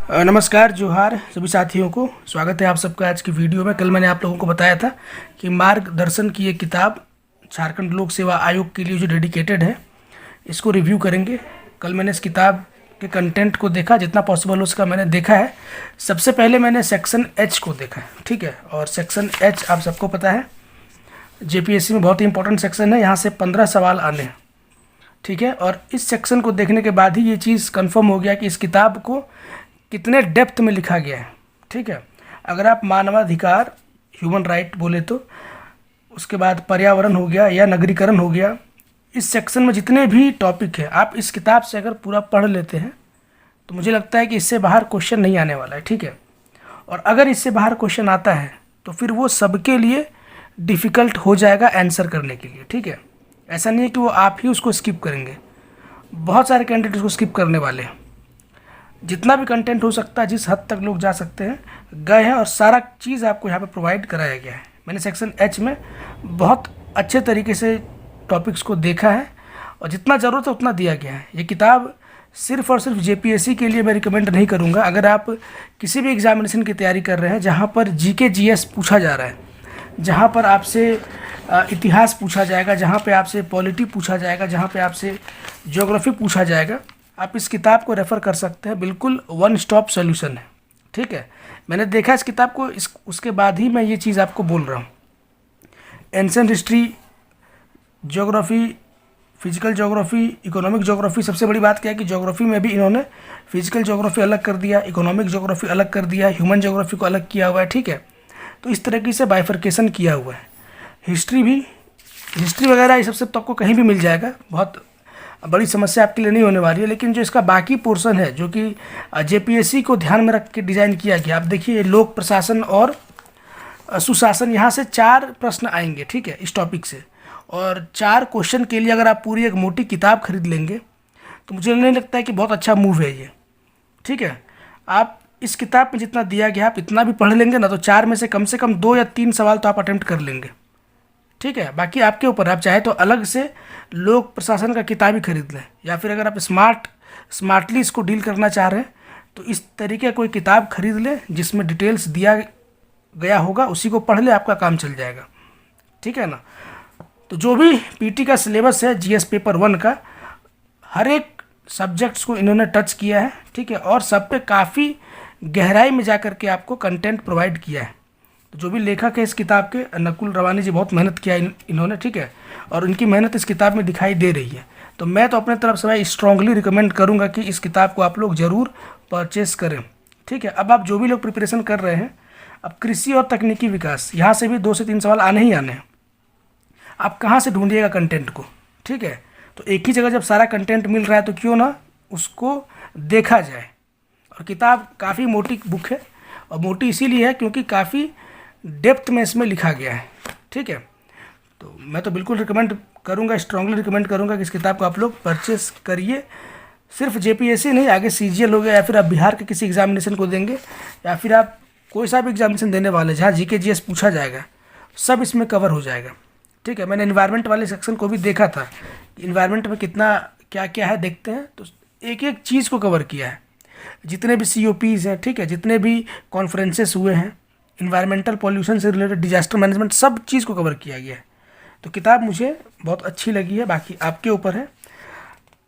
नमस्कार जोहार सभी साथियों को। स्वागत है आप सबका आज की वीडियो में। कल मैंने आप लोगों को बताया था कि मार्गदर्शन की एक किताब झारखंड लोक सेवा आयोग के लिए जो डेडिकेटेड है, इसको रिव्यू करेंगे। कल मैंने इस किताब के कंटेंट को देखा, जितना पॉसिबल हो उसका मैंने देखा है। सबसे पहले मैंने सेक्शन एच को देखा, ठीक है। और सेक्शन एच आप सबको पता है जेपीएससी में बहुत ही इंपॉर्टेंट सेक्शन है। यहाँ से 15 सवाल आने हैं, ठीक है। और इस सेक्शन को देखने के बाद ही ये चीज़ कंफर्म हो गया कि इस किताब को कितने डेप्थ में लिखा गया है, ठीक है। अगर आप मानवाधिकार ह्यूमन राइट बोले तो, उसके बाद पर्यावरण हो गया या नगरीकरण हो गया, इस सेक्शन में जितने भी टॉपिक है आप इस किताब से अगर पूरा पढ़ लेते हैं तो मुझे लगता है कि इससे बाहर क्वेश्चन नहीं आने वाला है, ठीक है। और अगर इससे बाहर क्वेश्चन आता है तो फिर वो सबके लिए डिफ़िकल्ट हो जाएगा आंसर करने के लिए, ठीक है। ऐसा नहीं है कि वो आप ही उसको स्किप करेंगे, बहुत सारे कैंडिडेट उसको स्किप करने वाले हैं। जितना भी कंटेंट हो सकता है, जिस हद तक लोग जा सकते हैं गए हैं, और सारा चीज़ आपको यहाँ पे प्रोवाइड कराया गया है। मैंने सेक्शन एच में बहुत अच्छे तरीके से टॉपिक्स को देखा है और जितना ज़रूरत है उतना दिया गया है। ये किताब सिर्फ और सिर्फ जेपीएससी के लिए मैं रिकमेंड नहीं करूँगा। अगर आप किसी भी एग्जामिनेशन की तैयारी कर रहे हैं जहाँ पर जीके जीएस पूछा जा रहा है, जहाँ पर आपसे इतिहास पूछा जाएगा, जहाँ पे आपसे पॉलिटी पूछा जाएगा, जहाँ पे आपसे ज्योग्राफी पूछा जाएगा, आप इस किताब को रेफ़र कर सकते हैं। बिल्कुल वन स्टॉप सॉल्यूशन है, ठीक है। मैंने देखा इस किताब को, उसके बाद ही मैं ये चीज़ आपको बोल रहा हूँ। Ancient history, geography, physical geography, economic geography, सबसे बड़ी बात क्या है कि ज्योग्राफी में भी इन्होंने फिजिकल ज्योग्राफी अलग कर दिया, इकोनॉमिक ज्योग्राफी अलग कर दिया, ह्यूमन ज्योग्राफी को अलग किया हुआ है, ठीक है। तो इस तरीके से बाइफर्केशन किया हुआ है। हिस्ट्री वगैरह ये सबसे तो आपको कहीं भी मिल जाएगा, बहुत बड़ी समस्या आपके लिए नहीं होने वाली है। लेकिन जो इसका बाकी पोर्शन है जो कि जेपीएससी को ध्यान में रख के डिज़ाइन किया गया, आप देखिए लोक प्रशासन और सुशासन, यहाँ से 4 प्रश्न आएंगे, ठीक है, इस टॉपिक से। और 4 क्वेश्चन के लिए अगर आप पूरी एक मोटी किताब खरीद लेंगे तो मुझे नहीं लगता है कि बहुत अच्छा मूव है ये, ठीक है। आप इस किताब में जितना दिया गया आप इतना भी पढ़ लेंगे ना तो 4 में से कम 2 या 3 सवाल तो आप अटेम्प्ट कर लेंगे, ठीक है। बाकी आपके ऊपर, आप चाहे तो अलग से लोक प्रशासन का किताब ही खरीद लें, या फिर अगर आप स्मार्टली इसको डील करना चाह रहे हैं तो इस तरीके का कोई किताब खरीद लें जिसमें डिटेल्स दिया गया होगा, उसी को पढ़ ले, आपका काम चल जाएगा, ठीक है ना। तो जो भी पीटी का सिलेबस है जीएस पेपर 1 का, हर एक सब्जेक्ट्स को इन्होंने टच किया है, ठीक है। और सब पे काफ़ी गहराई में जा कर के आपको कंटेंट प्रोवाइड किया है। तो जो भी लेखक है इस किताब के, नकुल रवानी जी, बहुत मेहनत किया इन्होंने, ठीक है। और इनकी मेहनत इस किताब में दिखाई दे रही है। तो मैं तो अपने तरफ से मैं स्ट्रांगली रिकमेंड करूंगा कि इस किताब को आप लोग ज़रूर परचेस करें, ठीक है। अब आप जो भी लोग प्रिपरेशन कर रहे हैं, अब कृषि और तकनीकी विकास, यहाँ से भी 2 से 3 सवाल आने ही आने हैं। आप कहाँ से ढूंढिएगा कंटेंट को, ठीक है। तो एक ही जगह जब सारा कंटेंट मिल रहा है तो क्यों ना उसको देखा जाए। और किताब काफ़ी मोटी बुक है, और मोटी इसीलिए है क्योंकि काफ़ी डेप्थ में इसमें लिखा गया है, ठीक है। तो मैं तो बिल्कुल रिकमेंड करूंगा, स्ट्रांगली रिकमेंड करूंगा कि इस किताब को आप लोग परचेस करिए। सिर्फ जेपीएससी नहीं, आगे सीजीएल हो गया, या फिर आप बिहार के किसी एग्जामिनेशन को देंगे, या फिर आप कोई सा भी एग्जामिनेशन देने वाले जहाँ जीके जीएस पूछा जाएगा, सब इसमें कवर हो जाएगा, ठीक है। मैंने इन्वायरमेंट वाले सेक्शन को भी देखा था, इन्वायरमेंट में कितना क्या क्या है देखते हैं, तो एक एक चीज़ को कवर किया है। जितने भी COPs हैं, ठीक है, जितने भी कॉन्फ्रेंसेस हुए हैं, इन्वायरमेंटल पॉल्यूशन से रिलेटेड, डिजास्टर मैनेजमेंट, सब चीज़ को कवर किया गया है। तो किताब मुझे बहुत अच्छी लगी है, बाकी आपके ऊपर है।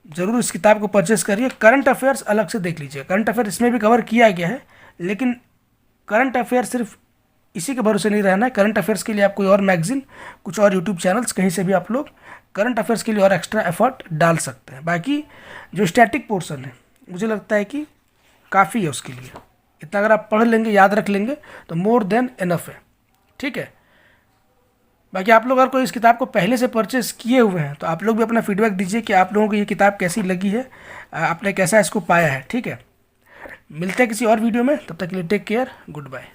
ज़रूर इस किताब को परचेस करिए। करंट अफेयर्स अलग से देख लीजिए, करंट अफेयर इसमें भी कवर किया गया है, लेकिन करंट अफेयर सिर्फ इसी के भरोसे नहीं रहना है। करंट अफेयर्स के लिए आप कोई और मैगजीन, कुछ और यूट्यूब चैनल्स, कहीं से भी आप लोग करंट अफेयर्स के लिए और एक्स्ट्रा एफर्ट डाल सकते हैं। बाकी जो स्टैटिक पोर्शन है मुझे लगता है कि काफ़ी है उसके लिए। इतना अगर आप पढ़ लेंगे, याद रख लेंगे तो मोर देन इनफ है, ठीक है। बाकी आप लोग अगर कोई इस किताब को पहले से परचेस किए हुए हैं तो आप लोग भी अपना फीडबैक दीजिए कि आप लोगों को ये किताब कैसी लगी है, आपने कैसा इसको पाया है, ठीक है। मिलते हैं किसी और वीडियो में, तब तक के लिए टेक केयर, गुड बाय।